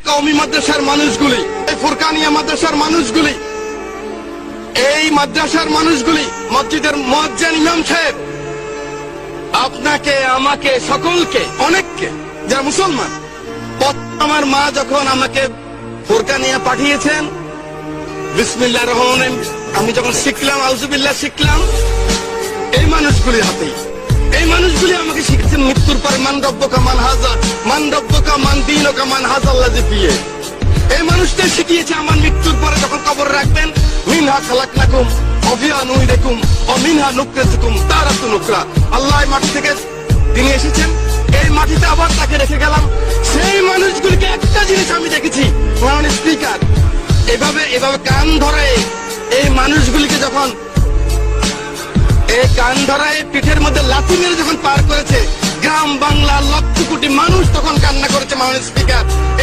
কওমি মাদ্রাসার মানুষগুলি, এই ফুরকানিয়া মাদ্রাসার মানুষগুলি, এই মাদ্রাসার মানুষগুলি, মসজিদের মুয়াজ্জিন ইমাম সাহেব, আপনাকে, আমাকে, সকলকে, অনেককে, যারা মুসলমান, আমার মা যখন আমাকে ফুরকানিয়া পাঠিয়েছেন, বিসমিল্লাহির রহমানির রহিম আমি যখন শিখলাম, আউযুবিল্লাহ শিখলাম, এই মানুষগুলির হাতেই। এই মানুষগুলি আমাকে শিখেছেন মৃত্যুর পর মান রব্বুকা মান হাযা, মান রব্বুকা মান দীনুকা মান হাযাল্লাযী ফিয়ে। এই মানুষটাই শিখিয়েছে আমার মৃত্যুর পরে যখন কবর রাখবেন, মিনহা খালাকনাকুম ওয়া ফিহা নুঈদুকুম ওয়া মিনহা নুখরিজুকুম তারাতুন উখরা। আল্লাহ এই মাটি থেকে তিনি এসেছেন, এই মাটিতে আবার তাকে রেখে গেলাম। সেই মানুষগুলিকে একটা জিনিস আমি দেখেছি, মাননীয় স্পিকার, এভাবে কান ধরে এই মানুষগুলিকে যখন এই কান ধরায় পিঠের মধ্যে লাথি মেরে যখন পার করেছে, গ্রাম বাংলার লক্ষ কোটি মানুষ তখন কান্না করেছে। মাননীয় স্পিকার,